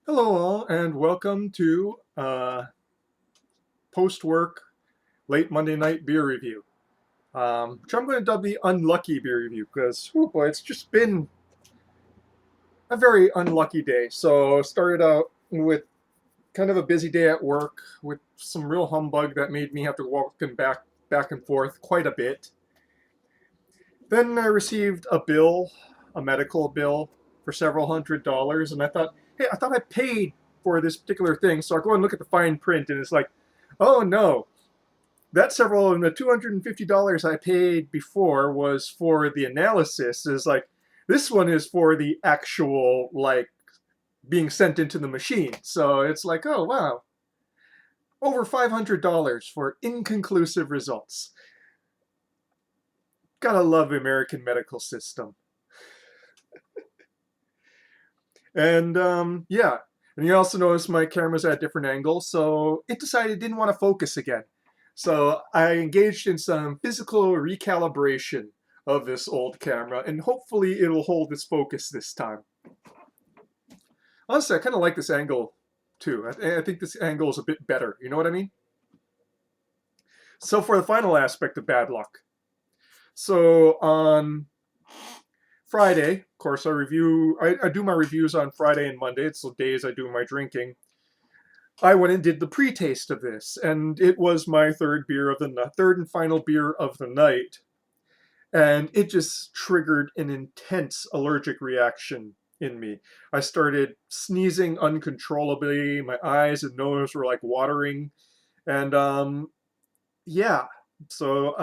Hello, all, and welcome to post-work late Monday night beer review. Which I'm going to dub the unlucky beer review because, oh boy, it's just been a very unlucky day. So, started out with kind of a busy day at work with some real humbug that made me have to walk and back and forth quite a bit. Then I received a bill, a medical bill for several $100s, and I thought, hey, I thought I paid for this particular thing. So I go and look at the fine print, and it's like, oh no, that several and the $250 I paid before was for the analysis. Is like this one is for the actual like being sent into the machine. So it's like, oh wow, over $500 for inconclusive results. Gotta love the American medical system. And yeah, and you also notice my camera's at a different angle, so it decided it didn't want to focus again. So I engaged in some physical recalibration of this old camera, and hopefully it'll hold its focus this time. Honestly, I kind of like this angle too. I think this angle is a bit better. You know what I mean? So for the final aspect of bad luck. So on Friday, of course, I do my reviews on Friday and Monday. It's the days I do my drinking. I went and did the pre-taste of this, and it was my third and final beer of the night, and it just triggered an intense allergic reaction in me. I started sneezing uncontrollably. My eyes and nose were like watering, and yeah. So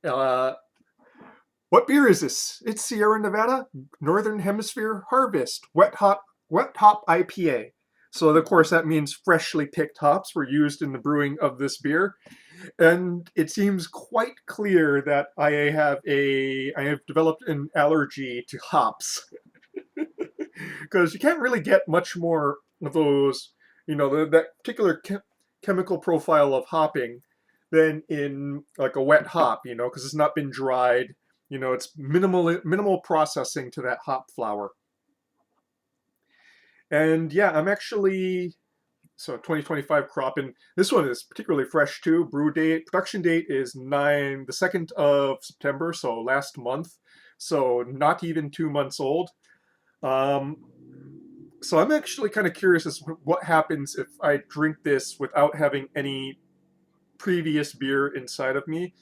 uh, what beer is this? It's Sierra Nevada Northern Hemisphere Harvest Wet Hop IPA. So of course that means freshly picked hops were used in the brewing of this beer, and it seems quite clear that I have developed an allergy to hops because you can't really get much more of those, that particular chemical profile of hopping than in like a wet hop, because it's not been dried. It's minimal processing to that hop flower. And yeah, I'm actually 2025 crop, and this one is particularly fresh too. Production date is the 2nd of September, so last month, so not even 2 months old. Um, so I'm actually kind of curious as to what happens if I drink this without having any previous beer inside of me.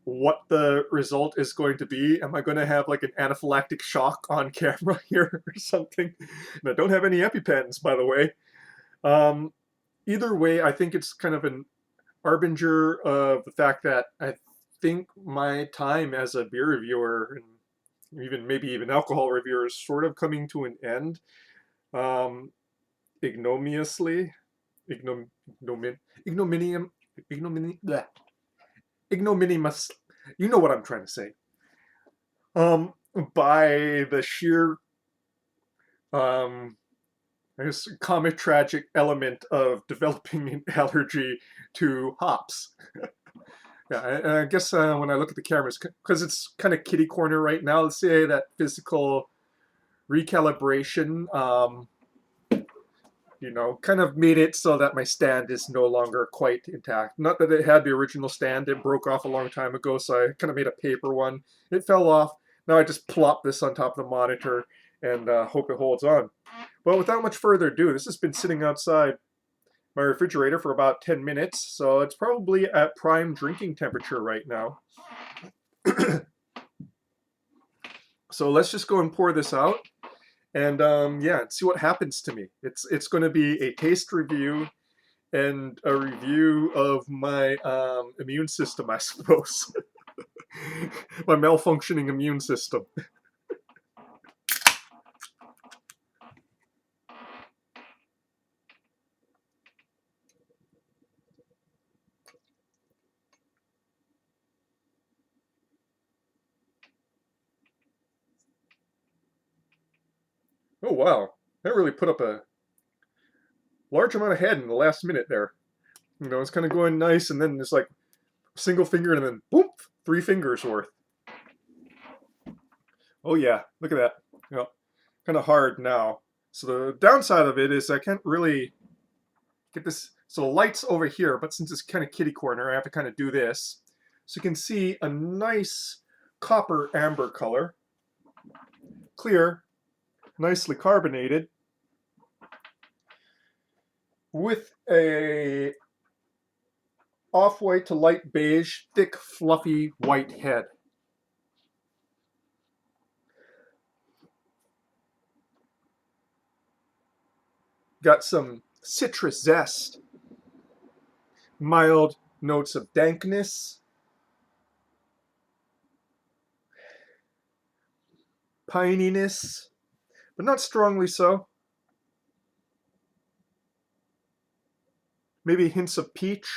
What the result is going to be? Am I going to have like an anaphylactic shock on camera here or something? And I don't have any EpiPens, by the way. Um, Either way, I think it's kind of an harbinger of the fact that I think my time as a beer reviewer and maybe even alcohol reviewer is sort of coming to an end. Um, ignominiously, ignom, ignomin, ignominium, bleh, ignominious. You know what I'm trying to say. Um, by the sheer um, I guess comic tragic element of developing an allergy to hops. Yeah, I guess when I look at the cameras, because it's kind of kitty corner right now, let's say that physical recalibration, kind of made it so that my stand is no longer quite intact. Not that it had the original stand, it broke off a long time ago, so I kind of made a paper one. It fell off. Now I just plop this on top of the monitor and hope it holds on. But without much further ado, this has been sitting outside my refrigerator for about 10 minutes, so it's probably at prime drinking temperature right now. So let's just go and pour this out, and yeah, see what happens to me. It's going to be a taste review and a review of my immune system, I suppose. My malfunctioning immune system. Oh wow, that really put up a large amount of head in the last minute there. It's kind of going nice, and then it's like single finger, and then boom, 3 fingers worth. Oh yeah, look at that. kind of hard now. So the downside of it is I can't really get this. So the light's over here, but since it's kind of kitty corner, I have to kind of do this. So you can see a nice copper amber color, clear, nicely carbonated, with a off-white to light beige, thick, fluffy white head. Got some citrus zest, mild notes of dankness, pininess, but not strongly so. Maybe hints of peach,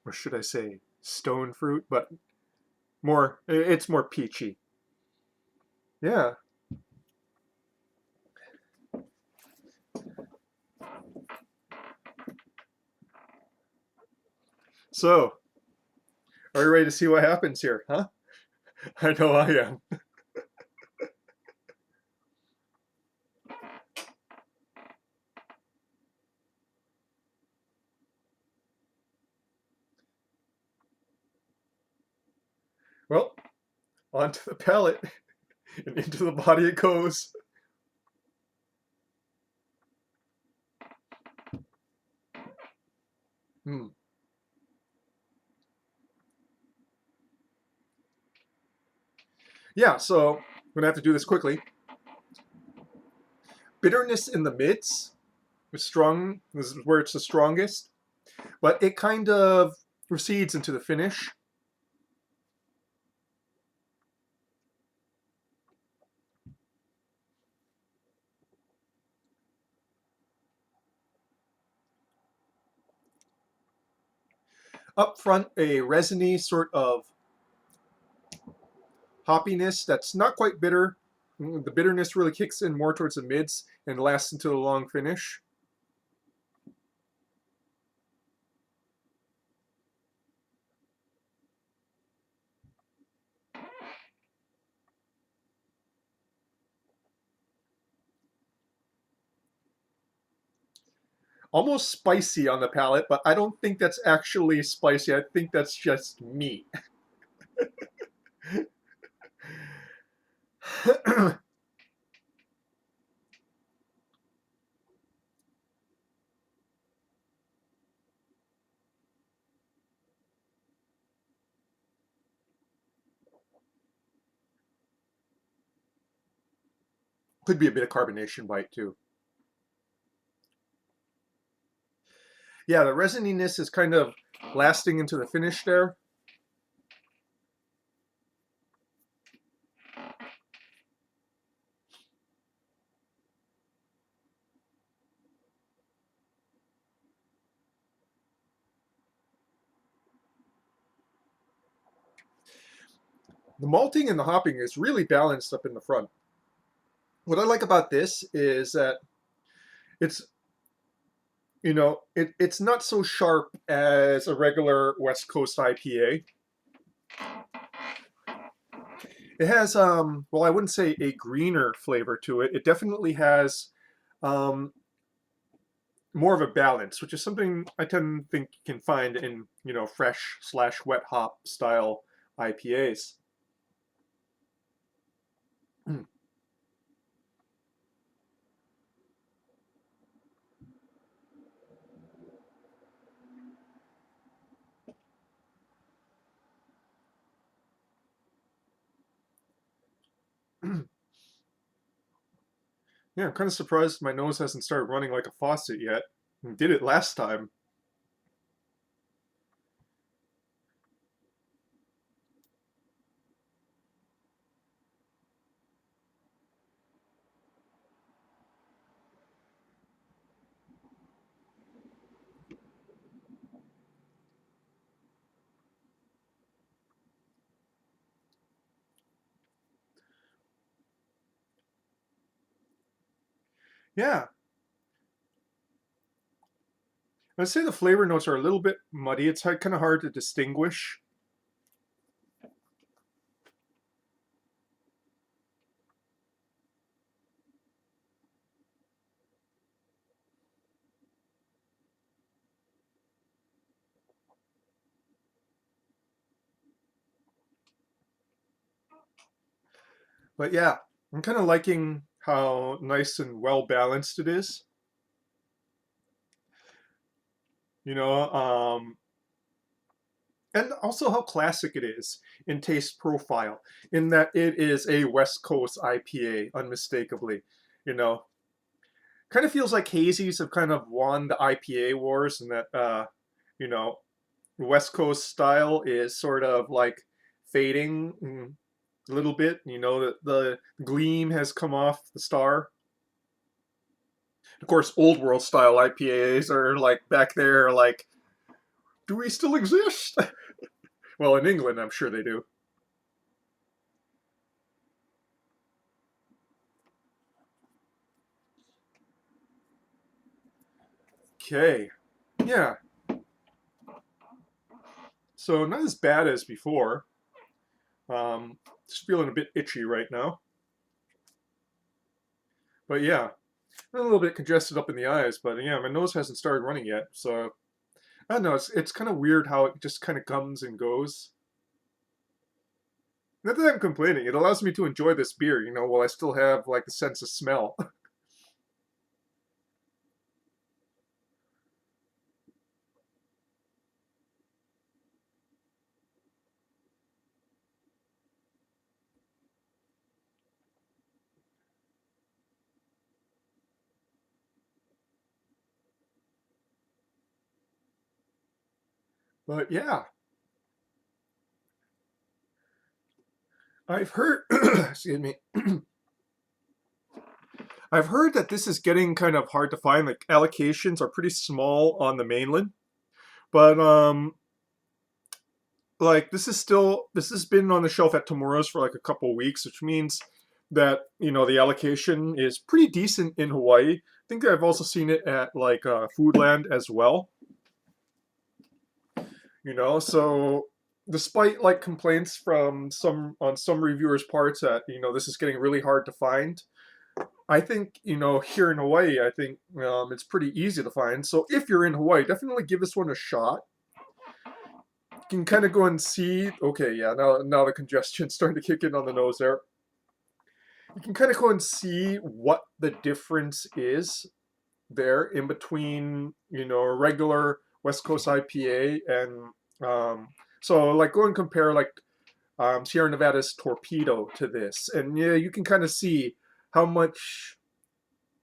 or should I say stone fruit, but it's more peachy. Yeah. So, are you ready to see what happens here, huh? I know I am. Well, onto the palate and into the body it goes. Hmm. Yeah, so I'm gonna have to do this quickly. Bitterness in the mids is strong. This is where it's the strongest, but it kind of recedes into the finish. Up front, a resiny sort of hoppiness that's not quite bitter. The bitterness really kicks in more towards the mids and lasts until the long finish. Almost spicy on the palate, but I don't think that's actually spicy. I think that's just meat. Could be a bit of carbonation bite too. Yeah, the resininess is kind of lasting into the finish there. The malting and the hopping is really balanced up in the front. What I like about this is that it's it's not so sharp as a regular West Coast IPA. It has well, I wouldn't say a greener flavor to it. It definitely has um more of a balance, which is something I tend to think you can find in, fresh slash wet hop style IPAs. Yeah, I'm kind of surprised my nose hasn't started running like a faucet yet. It did it last time. Yeah, I'd say the flavor notes are a little bit muddy. It's kind of hard to distinguish. But yeah, I'm kind of liking how nice and well balanced it is. You know, and also how classic it is in taste profile, in that it is a West Coast IPA, unmistakably. You know, kind of feels like hazies have kind of won the IPA wars, and that you know, West Coast style is sort of like fading a little bit. You know, the gleam has come off the star. Of course, old world style IPAs are like back there, like, do we still exist? Well, in England, I'm sure they do. Okay, yeah. So not as bad as before. Just feeling a bit itchy right now. But yeah, a little bit congested up in the eyes. But yeah, my nose hasn't started running yet. So I don't know. It's kind of weird how it just kind of comes and goes. Not that I'm complaining. It allows me to enjoy this beer, while I still have like the sense of smell. But yeah, I've heard. Excuse me. I've heard that this is getting kind of hard to find. Like allocations are pretty small on the mainland, but like this has been on the shelf at Tomorrow's for like a couple weeks, which means that the allocation is pretty decent in Hawaii. I think I've also seen it at like Foodland as well. So despite like complaints from some reviewers' parts that this is getting really hard to find, I think, here in Hawaii, I think it's pretty easy to find. So if you're in Hawaii, definitely give this one a shot. You can kind of go and see. Okay, yeah, now the congestion's starting to kick in on the nose there. You can kind of go and see what the difference is there in between, a regular West Coast IPA and so like go and compare like Sierra Nevada's Torpedo to this, and yeah, you can kind of see how much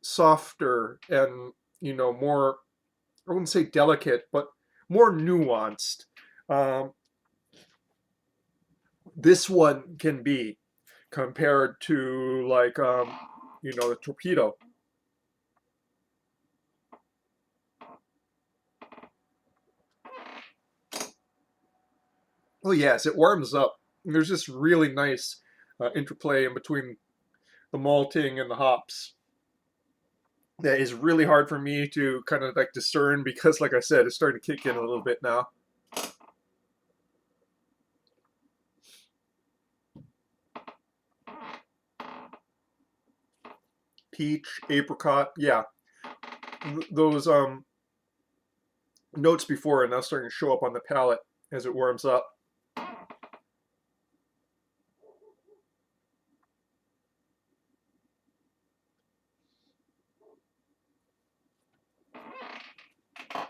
softer and more, I wouldn't say delicate, but more nuanced this one can be compared to like the Torpedo. Oh yes, it warms up. There's this really nice interplay in between the malting and the hops that is really hard for me to kind of like discern because, like I said, it's starting to kick in a little bit now. Peach, apricot, yeah, those notes before are now starting to show up on the palate as it warms up.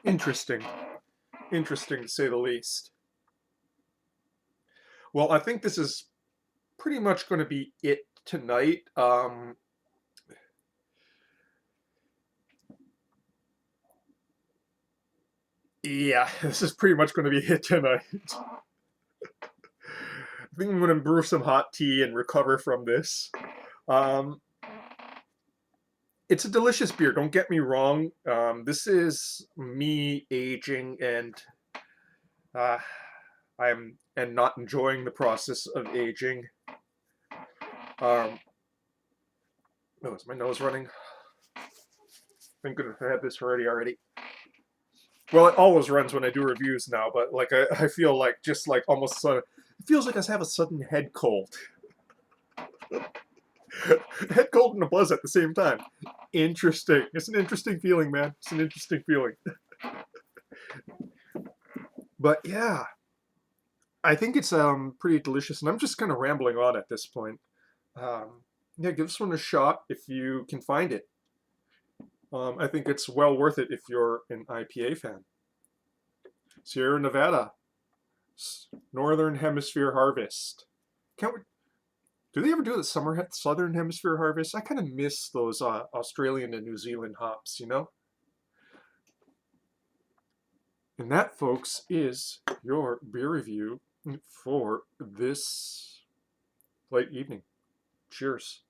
Interesting, interesting to say the least. Well, I think this is pretty much going to be it tonight. Yeah, this is pretty much going to be it tonight. I think I'm going to brew some hot tea and recover from this. Um, it's a delicious beer. Don't get me wrong. This is me aging, and uh, I'm and not enjoying the process of aging. Um, oh, is my nose running? Thank goodness I had this already. Well, it always runs when I do reviews now, but like I feel like just like almost it feels like I have a sudden head cold. Head cold and a buzz at the same time. Interesting. It's an interesting feeling, man. It's an interesting feeling. But yeah, I think it's pretty delicious, and I'm just kind of rambling on at this point. Yeah, give this one a shot if you can find it. I think it's well worth it if you're an IPA fan. Sierra Nevada, Northern Hemisphere Harvest. Can't we, do they ever do the Southern Hemisphere Harvest? I kind of miss those Australian and New Zealand hops, you know? And that, folks, is your beer review for this late evening. Cheers.